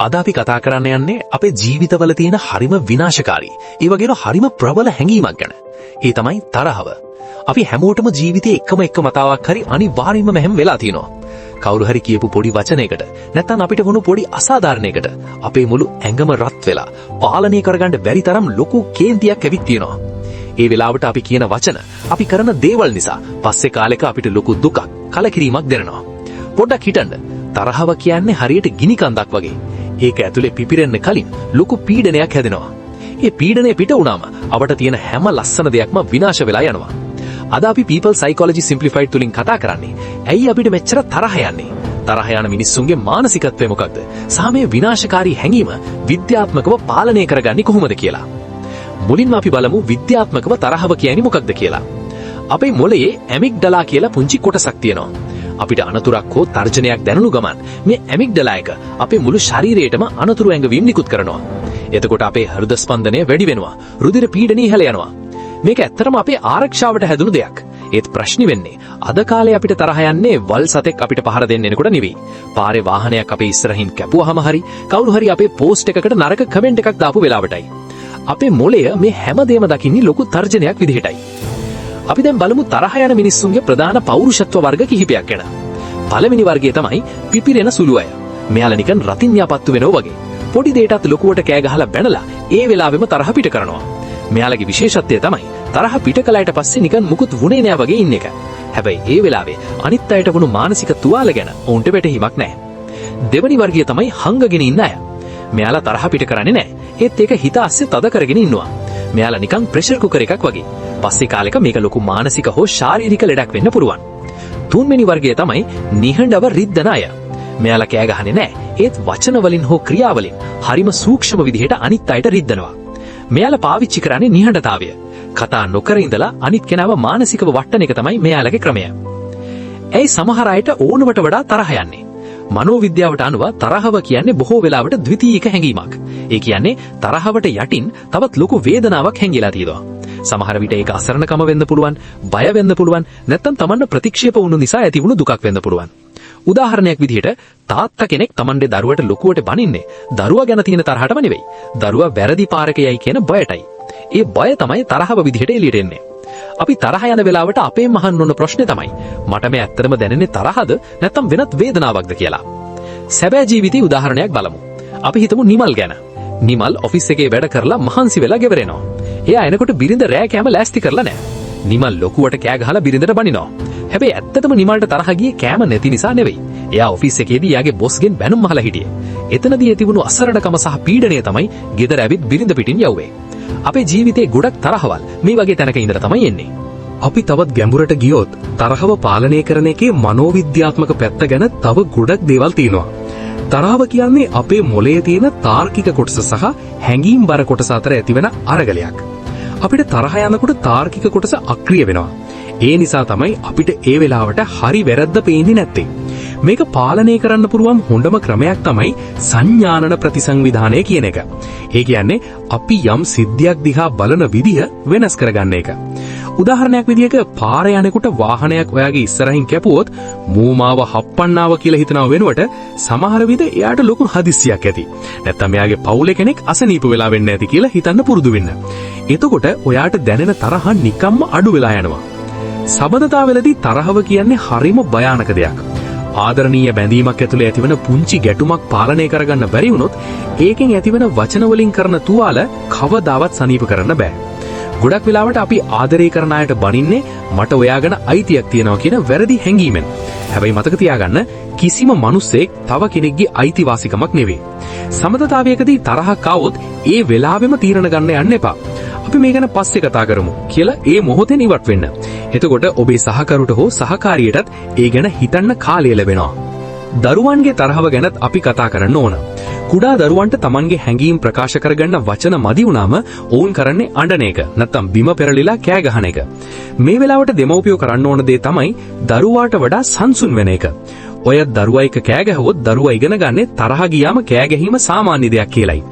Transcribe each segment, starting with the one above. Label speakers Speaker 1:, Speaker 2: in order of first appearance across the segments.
Speaker 1: අද අපි කතා කරන්න යන්නේ අපේ ජීවිතවල තියෙන හරිම විනාශකාරී, ඒ වගේම හරිම ප්‍රබල හැඟීමක් ගැන. ඒ තමයි තරහව. අපි හැමෝටම ජීවිතේ එකම මතාවක් හරි අනිවාර්යයෙන්ම මෙහෙම වෙලා තියෙනවා. කවුරු හරි කියපු පොඩි වචනයකට නැත්නම් අපිට වුණු පොඩි අසාධාරණයකට අපේ මුළු ඇඟම රත් වෙලා පාලනය කරගන්න බැරි තරම් ලොකු කේන්තියක් ඇවිත් තියෙනවා. ඒ වෙලාවට අපි කියන වචන, අපි කරන දේවල් නිසා පස්සේ කාලෙක අපිට ලොකු දුකක්, කලකිරීමක් දැනෙනවා. පොඩ්ඩක් හිතන්න. තරහව කියන්නේ හරියට ගිනි කන්දක් වගේ. ඒක ඇතුලේ පිපිරෙන්න කලින් ලොකු පීඩනයක් හැදෙනවා. ඒ පීඩනය පිට වුණාම අපට තියෙන හැම ලස්සන දෙයක්ම විනාශ වෙලා යනවා. අද අපි People Psychology Simplified තුලින් කතා කරන්නේ ඇයි අපිට මෙච්චර තරහ යන්නේ? තරහ යන මිනිස්සුන්ගේ මානසිකත්වය මොකක්ද? සහ මේ විනාශකාරී හැඟීම විද්‍යාත්මකව පාලනය කරගන්නේ කොහොමද කියලා. මුලින්ම අපි බලමු විද්‍යාත්මකව තරහව කියන්නේ මොකක්ද කියලා. අපේ මොළයේ ඇමිග්ඩලා කියලා පුංචි කොටසක් තියෙනවා. අපිට අනතුරක් හෝ තර්ජනයක් දැනුණු ගමන් මේ ඇමිග්ඩලා එක අපේ මුළු ශරීරයටම අනතුරු ඇඟවීම් නිකුත් කරනවා. එතකොට අපේ හෘද ස්පන්දනය වැඩි වෙනවා. රුධිර පීඩනය ඉහළ යනවා. මේක ඇත්තටම අපේ ආරක්ෂාවට හැදුණු දෙයක්. ඒත් ප්‍රශ්නේ වෙන්නේ අද කාලේ අපිට තරහ යන්නේ වල් සතෙක් අපිට පහර දෙන්න එනකොට නෙවෙයි. පාරේ වාහනයක් අපේ ඉස්සරහින් කැපුවාම හරි, කවුරු හරි අපේ පෝස්ට් එකකට නරක කමෙන්ට් එකක් දාපු වෙලාවටයි. අපේ මොළය මේ හැමදේම දකින්නේ ලොකු තර්ජනයක් විදිහටයි. අපි දැන් බලමු තරහ යන මිනිස්සුන්ගේ ප්‍රධාන පෞරුෂත්ව වර්ග කිහිපයක් ගැන. පළවෙනි වර්ගය තමයි පිපිරෙන සුළු අය. මෙයාලා නිකන් රතින් යාපත්තු වෙනව වගේ. පොඩි දෙයටත් ලොකුවට කෑ ගහලා බැනලා ඒ වෙලාවෙම තරහ පිට කරනවා. මෙයාලගේ විශේෂත්වය තමයි තරහ පිට කළාට පස්සේ නිකන් මුකුත් වුණේ නෑ වගේ ඉන්න එක. හැබැයි ඒ වෙලාවේ අනිත් අයට වුණු මානසික තුවාල ගැන ඔවුන්ට වැටහීමක් නෑ. දෙවනි වර්ගය තමයි හංගගෙන ඉන්න අය. මෙයාලා තරහ පිට කරන්නේ නෑ. ඒත් ඒක හිත අස්සේ තද කරගෙන ඉන්නවා. මෙයාලා නිකන් ප්‍රෙෂර් කුකර් එකක් වගේ. පස්සේ කාලෙක මේක ලොකු මානසික හෝ ශාරීරික ලෙඩක් වෙන්න පුළුවන්. තුන්වෙනි වර්ගය තමයි නිහඬව රිද්දන අය. මෙයාලා කෑ ගහන්නේ නෑ. ඒත් වචන වලින් හෝ ක්‍රියා වලින් හරිම සූක්ෂම විදිහට අනිත් අයට රිද්දනවා. මෙයාලා පාවිච්චි කරන්නේ නිහඬතාවය. කතා නොකර ඉඳලා අනිත් කෙනාව මානසිකව වට්ටන එක තමයි මෙයාලගේ ක්‍රමය. ඇයි සමහර අයට ඕනවට වඩා තරහ යන්නේ? මනෝවිද්‍යාවට අනුව තරහව කියන්නේ බොහෝ වෙලාවට ද්විතීයික හැඟීමක්. ඒ කියන්නේ තරහවට යටින් තවත් ලොකු වේදනාවක් හැංගිලා තියෙනවා. සමහර විට ඒක අසරණකම වෙන්න පුළුවන්, බය වෙන්න පුළුවන්, නැත්නම් තමන්න ප්‍රතික්ෂේප වුණු නිසා ඇති වුණු දුකක් වෙන්න පුළුවන්. උදාහරණයක් විදිහට තාත්තා කෙනෙක් තමන්ගේ දරුවට ලොකුවට බනින්නේ දරුවා ගැන තියෙන තරහටම නෙවෙයි. දරුවා වැරදි පාරක යයි කියන බයටයි. ඒ බය තමයි තරහව විදිහට එළියට එන්නේ. අපි තරහ යන වෙලාවට අපේම අහන්න ඕන ප්‍රශ්නේ තමයි මට මේ ඇත්තටම දැනෙන්නේ තරහද නැත්නම් වෙනත් වේදනාවක්ද කියලා. සැබෑ ජීවිතයේ උදාහරණයක් බලමු. අපි හිතමු නිමල් ගැන. නිමල් ඔෆිස් එකේ වැඩ කරලා මහන්සි වෙලා ගෙවරෙනවා. එයා එනකොට බිරිඳ රෑ කෑම ලෑස්ති කරලා නැහැ. නිමල් ලොකුවට කෑ ගහලා බිරිඳට බනිනවා. හැබැයි ඇත්තටම නිමල්ට තරහ ගියේ කෑම නැති නිසා නෙවෙයි. එයා ඔෆිස් එකේදී එයාගේ බොස්ගෙන් බැනුම් අහලා හිටියේ. එතනදී ඇතිවුණු අසරණකම සහ පීඩනය තමයි ගෙදර ඇවිත් බිරිඳ පිටින් යවුවේ. අපේ ජීවිතේ ගොඩක් තරහවල් මේ වගේ තැනක ඉඳලා තමයි එන්නේ. අපි තවත් ගැඹුරට ගියොත් තරහව පාලනය කරන එකේ මනෝවිද්‍යාත්මක පැත්ත ගැන තව ගොඩක් දේවල් තියෙනවා. තරහව කියන්නේ අපේ මොළයේ තියෙන තාර්කික කොටස සහ හැඟීම් බර කොටස අතර ඇතිවෙන අරගලයක්. අපිට තරහ යනකොට තාර්කික කොටස අක්‍රිය වෙනවා. ඒ නිසා තමයි අපිට ඒ වෙලාවට හරි වැරද්ද පේන්නේ නැත්තේ. මේක පාලනය කරන්න පුළුවන් හොඳම ක්‍රමයක් තමයි සංඥානන ප්‍රතිසංවිධානය කියන එක. ඒ කියන්නේ අපි යම් සිද්ධියක් දිහා බලන විදිහ වෙනස් කරගන්න එක. උදාහරණයක් විදිහක පාර යනකොට වාහනයක් ඔයාගේ ඉස්සරහින් කැපුවොත් මූමාව හප්පන්නාව කියලා හිතනව වෙනුවට සමහර විට එයාට ලොකු හදිස්සියක් ඇති. නැත්තම් එයාගේ පවුලේ කෙනෙක් අසනීප වෙලා වෙන්න ඇති කියලා හිතන්න පුරුදු වෙන්න. එතකොට ඔයාට දැනෙන තරහ නිකම්ම අඩු වෙලා යනවා. සබඳතාවලදී තරහව කියන්නේ හරිම භයානක දෙයක්. ආදරණීය බැඳීමක් ඇතුලේ ඇතිවන පුංචි ගැටුමක් පාලනය කරගන්න බැරි වුණොත් ඒකෙන් ඇතිවන වචන වලින් කරන තුවාල කවදාවත් සනීප කරන්න බෑ. ගොඩක් වෙලාවට අපි ආදරය කරන අයට බනින්නේ මට ඔයා ගැන අයිතියක් තියෙනවා කියන වැරදි හැඟීමෙන්. හැබැයි මතක තියාගන්න කිසිම මිනිසෙක් තව කෙනෙක්ගේ අයිතිවාසිකමක් නෙවෙයි. සමතතාවයකදී තරහක් ආවොත් ඒ වෙලාවෙම තීරණ ගන්න යන්න එපා. අපි මේ ගැන පස්සේ කතා කරමු කියලා ඒ මොහොතේ ඉවත් වෙන්න. එතකොට ඔබේ සහකරුට හෝ සහකාරියටත් ඒ ගැන හිතන්න කාලය ලැබෙනවා. දරුවන්ගේ තරහව ගැනත් අපි කතා කරන්න ඕන. කුඩා දරුවන්ට තමන්ගේ හැඟීම් ප්‍රකාශ කරගන්න වචන මදි වුණාම ඔවුන් කරන්නේ අඬන එක නැත්නම් බිම පෙරලිලා කෑ ගහන එක. මේ වෙලාවට දෙමව්පියෝ කරන්න ඕන දේ තමයි දරුවාට වඩා සංසුන් වෙන එක. ඔය දරුවා එක කෑ ගැහුවොත් දරුවා ඉගෙන ගන්නේ තරහ ගියාම කෑ ගැහිම සාමාන්‍ය දෙයක් කියලායි.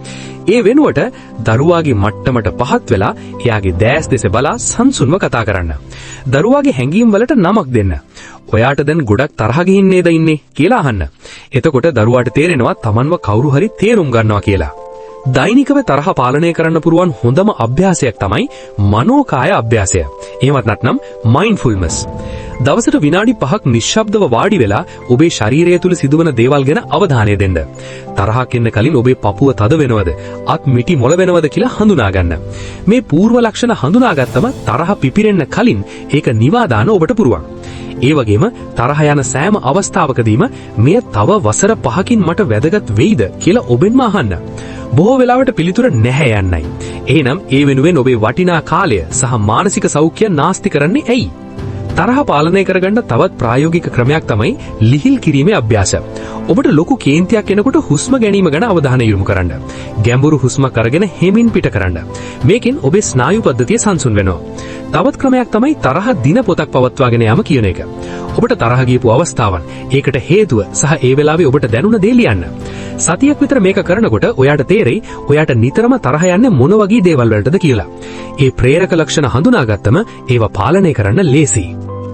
Speaker 2: ඒ වෙනුවට දරුවාගේ මට්ටමට පහත් වෙලා එයාගේ දැස් දෙස බලා සංසුන්ව කතා කරන්න. දරුවාගේ හැඟීම් වලට නමක් දෙන්න. ඔයාට දැන් ගොඩක් තරහ ගිහින් නේද ඉන්නේ කියලා අහන්න. එතකොට දරුවාට තේරෙනවා Tamanව කවුරු හරි තේරුම් ගන්නවා කියලා. දෛනිකව තරහ පාලනය කරන්න පුරුවන් හොඳම අභ්‍යාසයක් තමයි මනෝකාය අභ්‍යාසය. එහෙමත් නැත්නම් mindfulness. දවසට විනාඩි 5ක් නිශ්ශබ්දව වාඩි වෙලා ඔබේ ශරීරය තුල සිදුවන දේවල් ගැන අවධානය දෙන්න. තරහක් එන්න කලින් ඔබේ පපුව තද වෙනවද, අත් මිටි මොළ වෙනවද කියලා හඳුනා ගන්න. මේ පූර්ව ලක්ෂණ හඳුනාගත්තම තරහ පිපිරෙන්න කලින් ඒක නිවා දාන්න ඔබට පුළුවන්. ඒ වගේම තරහ යන සෑම අවස්ථාවකදීම මෙය තව වසර 5කින් මට වැදගත් වෙයිද කියලා ඔබෙන්ම අහන්න. බොහෝ වෙලාවට පිළිතුර නැහැ යන්නයි. එහෙනම් ඒ වෙනුවෙන් ඔබේ වටිනා කාලය සහ මානසික සෞඛ්‍ය නාස්ති කරන්නේ ඇයි? තරහ පාලනය කරගන්න තවත් ප්‍රායෝගික ක්‍රමයක් තමයි ලිහිල් කිරීමේ අභ්‍යාසය. ඔබට ලොකු කේන්තියක් එනකොට හුස්ම ගැනීම ගැන අවධානය යොමු කරන්න. ගැඹුරු හුස්මක් අරගෙන හෙමින් පිට කරන්න. මේකෙන් ඔබේ ස්නායු පද්ධතිය සංසුන් වෙනවා. තවත් ක්‍රමයක් තමයි තරහ දින පොතක් පවත්වාගෙන යාම කියන එක. ඔබට තරහ ගියපු අවස්ථාවන්, ඒකට හේතුව සහ ඒ වෙලාවේ ඔබට දැනුණ දේ ලියන්න. සතියක් විතර මේක කරනකොට ඔයාට තේරෙයි ඔයාට නිතරම තරහ යන්නේ මොන වගේ දේවල් වලටද කියලා. ඒ ප්‍රේරක ලක්ෂණ හඳුනාගත්තම ඒවා පාලනය කරන්න ලේසියි.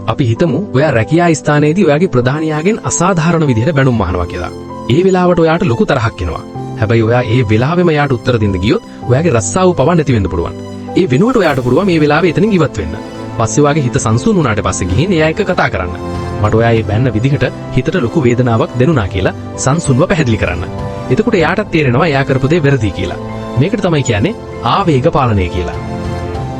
Speaker 2: අපි හිතමු ඔයා රැකියා ස්ථානයේදී ඔයාගේ ප්‍රධානියාගෙන් අසාධාරණ විදිහට බැනුම් අහනවා කියලා. ඒ වෙලාවට ඔයාට ලොකු තරහක් එනවා. හැබැයි ඔයා ඒ වෙලාවෙම එයාට උත්තර දෙන්න ගියොත් ඔයාගේ රස්සාව පවා නැති වෙන්න පුළුවන්. ඒ වෙනුවට ඔයාට පුළුවන් මේ වෙලාවේ එතනින් ඉවත් වෙන්න. පස්සේ ඔයාගේ හිත සංසුන් වුණාට පස්සේ ගිහින් එයා එක්ක කතා කරන්න. මට ඔයා මේ බැන්න විදිහට හිතට ලොකු වේදනාවක් දෙනුනා කියලා සංසුන්ව පැහැදිලි කරන්න. එතකොට එයාටත් තේරෙනවා එයා කරපු දේ වැරදි කියලා. මේකට තමයි කියන්නේ ආවේග පාලනය කියලා.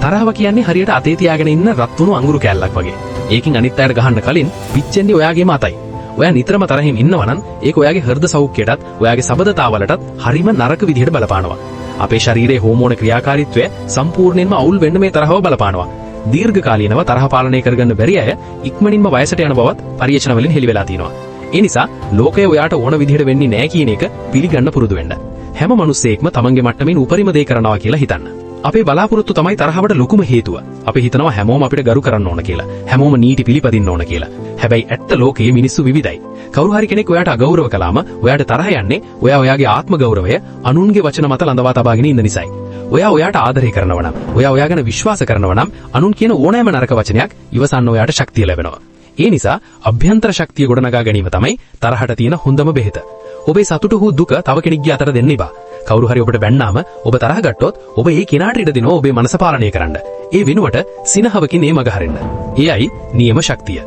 Speaker 2: තරහව කියන්නේ හරියට අතේ තියාගෙන ඉන්න රත් වුණු අඟුරු කෑල්ලක් වගේ. ඒකෙන් අනිත් අයට ගහන්න කලින් පිච්චෙන්නේ ඔයාගේම අතයි. ඔයා නිතරම තරහින් ඉන්නවා නම් ඒක ඔයාගේ හෘද සෞඛ්‍යයටත් ඔයාගේ සබඳතාවලටත් හරිම නරක විදිහට බලපානවා. අපේ ශරීරයේ හෝමෝන ක්‍රියාකාරීත්වය සම්පූර්ණයෙන්ම අවුල් වෙන්න මේ තරහව බලපානවා. දීර්ඝකාලීනව තරහ පාලනය කරගන්න බැරි අය ඉක්මනින්ම වයසට යන බවත් පරීක්ෂණ වලින් හෙළි වෙලා තියෙනවා. ඒ නිසා ලෝකය ඔයාට ඕන විදිහට වෙන්නේ නැහැ කියන එක පිළිගන්න පුරුදු වෙන්න. හැම මිනිස්සෙක්ම තමන්ගේ මට්ටමින් උපරිම දේ කරනවා කියලා හිතන්න. අපේ බලාපොරොත්තු තමයි තරහවට ලොකුම හේතුව. අපි හිතනවා හැමෝම අපිට ගරු කරන්න ඕන කියලා. හැමෝම නීති පිළිපදින්න ඕන කියලා. හැබැයි ඇත්ත ලෝකයේ මිනිස්සු විවිධයි. කවුරු හරි කෙනෙක් ඔයාට අගෞරව කළාම ඔයාට තරහ යන්නේ ඔයා ඔයාගේ ආත්ම ගෞරවය අනුන්ගේ වචන මත ළඳවා තබාගෙන ඉන්න නිසායි. ඔයා ඔයාට ආදරය කරනවා නම්, ඔයා ගැන විශ්වාස කරනවා නම් අනුන් කියන ඕනෑම නරක වචනයක් ඉවසන්න ඔයාට ශක්තිය ලැබෙනවා. ඒ නිසා අභ්‍යන්තර ශක්තිය ගොඩනගා ගැනීම තමයි තරහට තියෙන හොඳම බෙහෙත. ඔබේ සතුට හෝ දුක තව කෙනෙක්ගේ අතට දෙන්න එපා. කවුරු හරි ඔබට බැන්නාම ඔබ තරහ ගත්තොත් ඔබ ඒ කෙනාට ඉඩ දෙනවා ඔබේ මනස පාලනය කරන්න. ඒ වෙනුවට සිනහවකින් ඒ මග හරින්න. එයයි නියම ශක්තිය.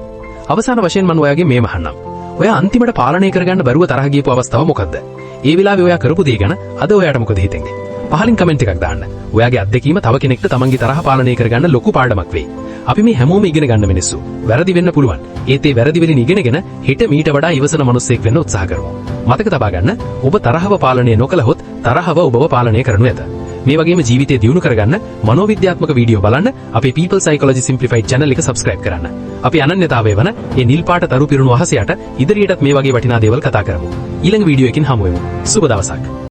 Speaker 2: අවසාන වශයෙන් මම ඔයාගේ මේ මහන්නම්. ඔයා අන්තිමට පාලනය කරගන්න බැරුව තරහ ගියපු අවස්ථාව මොකද්ද? ඒ වෙලාවේ ඔයා කරපු දේ ගැන අද ඔයාට මොකද හිතෙන්නේ? පහලින් කමෙන්ට් එකක් දාන්න. ඔයාගේ අත්දැකීම තව කෙනෙක්ට තමන්ගේ තරහ පාලනය කරගන්න ලොකු පාඩමක් වෙයි. අපි මේ හැමෝම ඉගෙන ගන්න මිනිස්සු. වැරදි වෙන්න පුළුවන්. ඒත් ඒ වැරදි වලින් ඉගෙනගෙන හෙට මීට වඩා ඉවසන මිනිස්සෙක් වෙන්න උත්සාහ කරමු. මතක තබා ගන්න, ඔබ තරහව පාලනය නොකළහොත් තරහව ඔබව පාලනය කරනු ඇත. මේ වගේම ජීවිතය දියුණු කරගන්න මනෝවිද්‍යාත්මක වීඩියෝ බලන්න අපේ People Psychology Simplified channel එක subscribe කරන්න. අපි අනන්‍යතාවය වන මේ නිල් පාට තරු පිරුණු අහසයට ඉදිරියටත් මේ වගේ වටිනා දේවල් කතා කරමු. ඊළඟ වීඩියෝ එකකින් හමු වෙමු. සුබ දවසක්.